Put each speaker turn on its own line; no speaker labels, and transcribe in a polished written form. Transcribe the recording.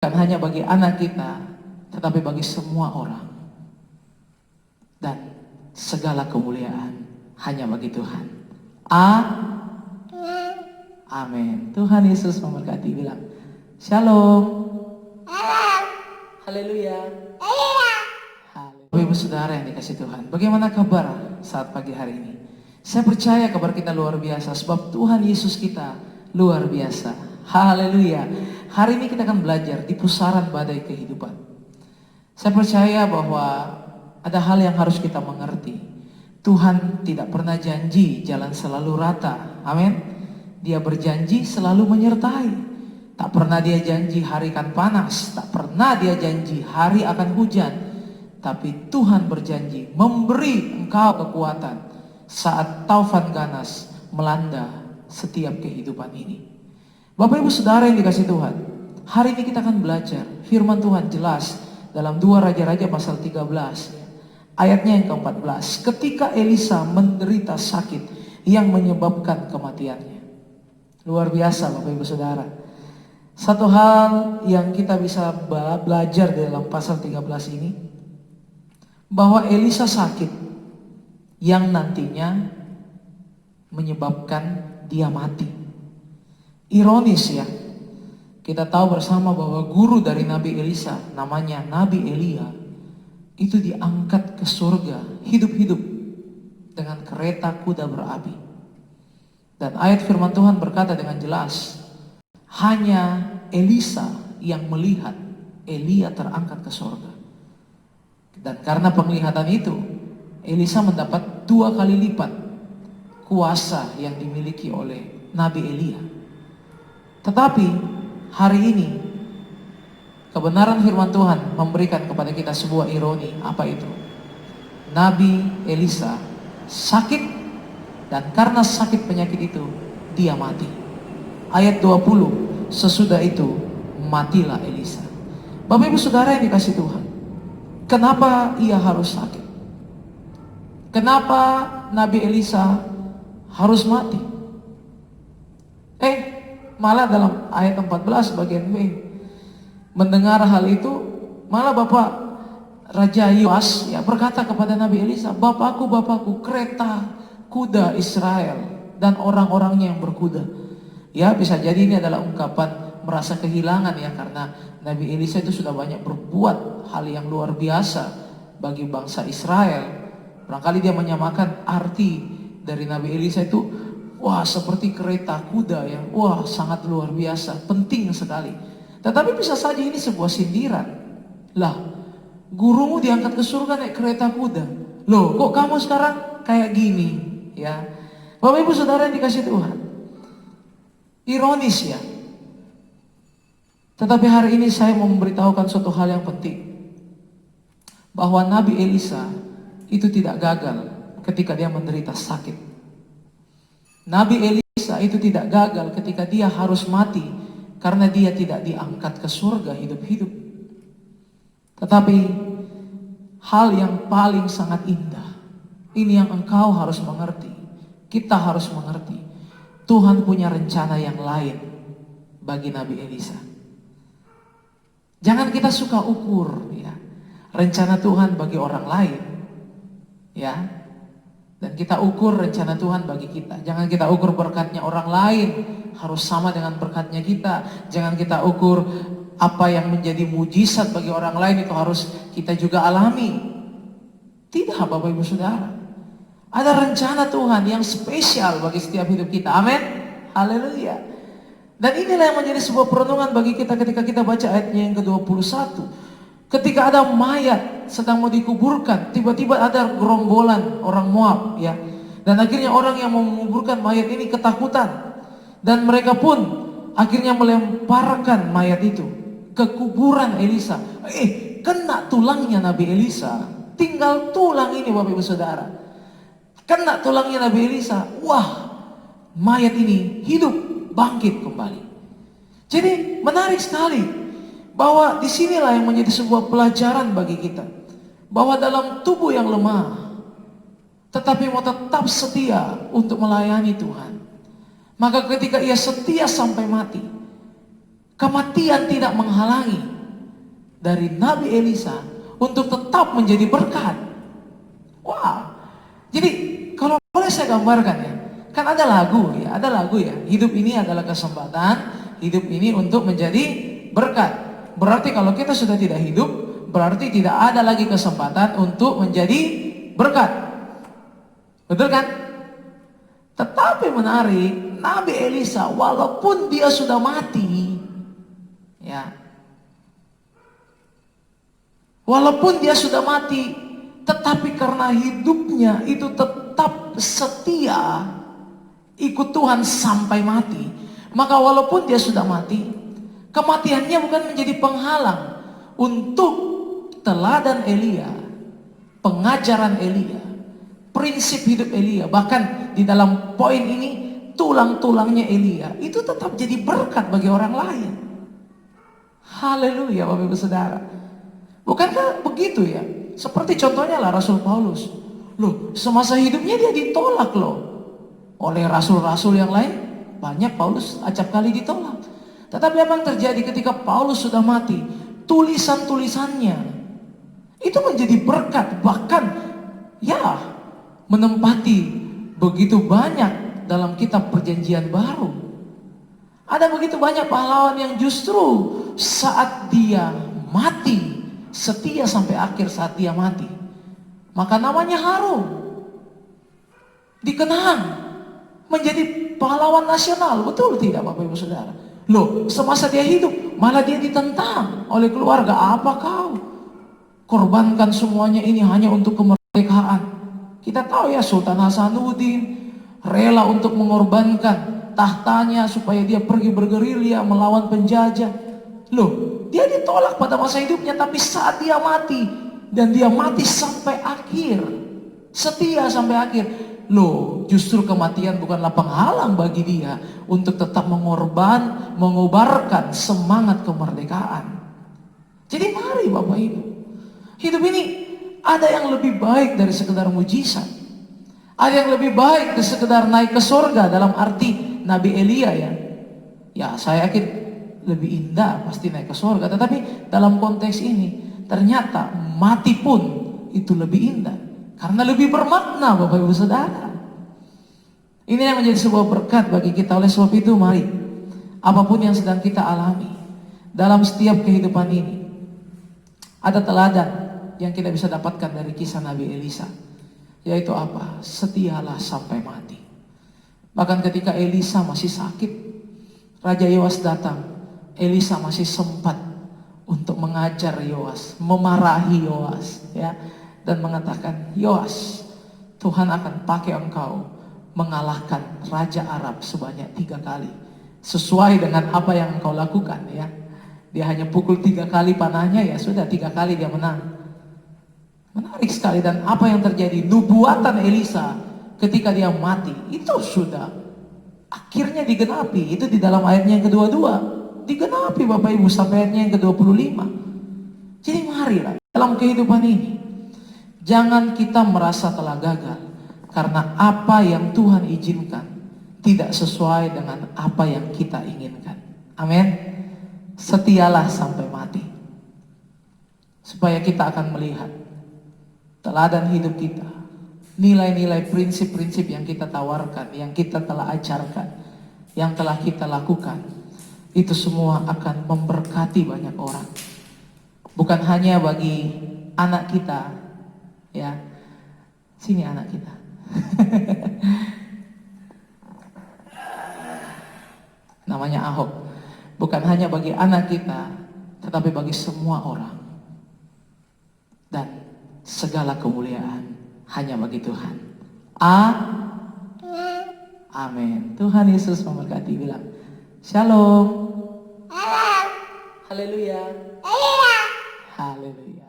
bukan hanya bagi anak kita, tetapi bagi semua orang. Dan segala kemuliaan hanya bagi Tuhan. Amin. Tuhan Yesus memberkati. Bilang Shalom. Haleluya. Bapak Ibu Saudara yang dikasih Tuhan, bagaimana kabar saat pagi hari ini? Saya percaya kabar kita luar biasa, sebab Tuhan Yesus kita luar biasa. Haleluya. Hari ini kita akan belajar di pusaran badai kehidupan. Saya percaya bahwa ada hal yang harus kita mengerti. Tuhan tidak pernah janji jalan selalu rata. Amin. Dia berjanji selalu menyertai. Tak pernah dia janji hari akan panas, tak pernah dia janji hari akan hujan. Tapi Tuhan berjanji memberi engkau kekuatan saat taufan ganas melanda setiap kehidupan ini. Bapak Ibu Saudara yang dikasih Tuhan, hari ini kita akan belajar firman Tuhan jelas dalam 2 Raja-Raja pasal 13 ayatnya yang ke-14. Ketika Elisa menderita sakit yang menyebabkan kematiannya. Luar biasa Bapak Ibu Saudara. Satu hal yang kita bisa belajar dalam pasal 13 ini, bahwa Elisa sakit yang nantinya menyebabkan dia mati. Ironis ya, kita tahu bersama bahwa guru dari Nabi Elisa namanya Nabi Elia itu diangkat ke surga hidup-hidup dengan kereta kuda berapi. Dan ayat firman Tuhan berkata dengan jelas, hanya Elisa yang melihat Elia terangkat ke surga. Dan karena penglihatan itu, Elisa mendapat 2 kali lipat kuasa yang dimiliki oleh Nabi Elia. Tetapi hari ini kebenaran firman Tuhan memberikan kepada kita sebuah ironi. Apa itu? Nabi Elisa sakit, dan karena sakit penyakit itu dia mati. Ayat 20, sesudah itu matilah Elisa. Bapak Ibu Saudara yang dikasih Tuhan, kenapa ia harus sakit? Kenapa Nabi Elisa harus mati? Malah dalam ayat 14 bagian B, mendengar hal itu, malah Bapak Raja Yoas ya berkata kepada Nabi Elisa, Bapakku, kereta kuda Israel dan orang-orangnya yang berkuda. Ya, bisa jadi ini adalah ungkapan merasa kehilangan ya, karena Nabi Elisa itu sudah banyak berbuat hal yang luar biasa bagi bangsa Israel. Barangkali dia menyamakan arti dari Nabi Elisa itu, wah seperti kereta kuda yang wah sangat luar biasa, penting sekali. Tetapi bisa saja ini sebuah sindiran. Lah, gurumu diangkat ke surga naik kereta kuda. Loh, kok kamu sekarang kayak gini? Ya, Bapak Ibu Saudara yang dikasih Tuhan, ironis ya. Tetapi hari ini saya mau memberitahukan suatu hal yang penting, bahwa Nabi Elisa itu tidak gagal ketika dia menderita sakit. Nabi Elisa itu tidak gagal ketika dia harus mati karena dia tidak diangkat ke surga hidup-hidup. Tetapi hal yang paling sangat indah, ini yang engkau harus mengerti, kita harus mengerti, Tuhan punya rencana yang lain bagi Nabi Elisa. Jangan kita suka ukur ya rencana Tuhan bagi orang lain, ya, dan kita ukur rencana Tuhan bagi kita. Jangan kita ukur berkatnya orang lain harus sama dengan berkatnya kita. Jangan kita ukur apa yang menjadi mujizat bagi orang lain itu harus kita juga alami. Tidak, Bapak Ibu Saudara. Ada rencana Tuhan yang spesial bagi setiap hidup kita. Amin. Haleluya. Dan inilah yang menjadi sebuah perenungan bagi kita ketika kita baca ayatnya yang ke-21. Ketika ada mayat sedang mau dikuburkan, tiba-tiba ada gerombolan orang Moab ya. Dan akhirnya orang yang mau menguburkan mayat ini ketakutan. Dan mereka pun akhirnya melemparkan mayat itu ke kuburan Elisa. Kena tulangnya Nabi Elisa. Tinggal tulang ini Bapak Ibu Saudara. Kena tulangnya Nabi Elisa. Wah, mayat ini hidup, bangkit kembali. Jadi menarik sekali bahwa disinilah yang menjadi sebuah pelajaran bagi kita, bahwa dalam tubuh yang lemah tetapi mau tetap setia untuk melayani Tuhan, maka ketika ia setia sampai mati, kematian tidak menghalangi dari Nabi Elisa untuk tetap menjadi berkat. Wah, jadi kalau boleh saya gambarkan ya, kan ada lagu ya, hidup ini adalah kesempatan, hidup ini untuk menjadi berkat. Berarti kalau kita sudah tidak hidup, berarti tidak ada lagi kesempatan untuk menjadi berkat. Betul kan? Tetapi menarik, Nabi Elisa walaupun dia sudah mati, ya, walaupun dia sudah mati, tetapi karena hidupnya itu tetap setia ikut Tuhan sampai mati, maka walaupun dia sudah mati, kematiannya bukan menjadi penghalang untuk teladan Elia, pengajaran Elia, prinsip hidup Elia. Bahkan di dalam poin ini, tulang-tulangnya Elia itu tetap jadi berkat bagi orang lain. Haleluya Bapak Ibu Saudara. Bukankah begitu ya? Seperti contohnya lah Rasul Paulus. Loh, semasa hidupnya dia ditolak loh oleh rasul-rasul yang lain. Banyak Paulus acap kali ditolak. Tetapi apa yang terjadi ketika Paulus sudah mati? Tulisan-tulisannya itu menjadi berkat, bahkan ya menempati begitu banyak dalam kitab Perjanjian Baru. Ada begitu banyak pahlawan yang justru saat dia mati setia sampai akhir. Saat dia mati, maka namanya harum, dikenang, menjadi pahlawan nasional. Betul tidak Bapak Ibu Saudara? Loh, semasa dia hidup malah dia ditentang oleh keluarga. Apa kau korbankan semuanya ini hanya untuk kemerdekaan? Kita tahu ya, Sultan Hasanuddin rela untuk mengorbankan tahtanya supaya dia pergi bergerilya melawan penjajah. Loh, dia ditolak pada masa hidupnya, tapi saat dia mati, dan dia mati sampai akhir, setia sampai akhir. Loh, justru kematian bukanlah penghalang bagi dia untuk tetap mengobarkan semangat kemerdekaan. Jadi mari Bapak Ibu, hidup ini ada yang lebih baik dari sekedar mujizat. Ada yang lebih baik dari sekedar naik ke surga, dalam arti Nabi Elia ya. Ya, saya yakin lebih indah pasti naik ke surga. Tetapi dalam konteks ini, ternyata mati pun itu lebih indah, karena lebih bermakna Bapak Ibu Saudara. Ini yang menjadi sebuah berkat bagi kita. Oleh sebab itu mari, apapun yang sedang kita alami dalam setiap kehidupan ini, ada teladan yang kita bisa dapatkan dari kisah Nabi Elisa, yaitu apa? Setialah sampai mati. Bahkan ketika Elisa masih sakit, Raja Yoas datang, Elisa masih sempat untuk mengajar Yoas, memarahi Yoas ya, dan mengatakan, Yoas, Tuhan akan pakai engkau mengalahkan Raja Arab sebanyak 3 kali, sesuai dengan apa yang engkau lakukan ya. Dia hanya pukul 3 kali panahnya, ya sudah 3 kali dia menang. Menarik sekali. Dan apa yang terjadi? Nubuatan Elisa ketika dia mati itu sudah akhirnya digenapi. Itu di dalam ayatnya yang kedua-dua digenapi Bapak Ibu sampai ayatnya yang ke-25. Jadi marilah dalam kehidupan ini, jangan kita merasa telah gagal karena apa yang Tuhan izinkan tidak sesuai dengan apa yang kita inginkan. Amin. Setialah sampai mati, supaya kita akan melihat teladan hidup kita, nilai-nilai, prinsip-prinsip yang kita tawarkan, yang kita telah ajarkan, yang telah kita lakukan, itu semua akan memberkati banyak orang. Bukan hanya bagi anak kita ya. Sini anak kita. Namanya Ahok. Bukan hanya bagi anak kita, tetapi bagi semua orang. Dan segala kemuliaan hanya bagi Tuhan. Amin. Tuhan Yesus memberkati. Bilang Shalom. Haleluya. Haleluya.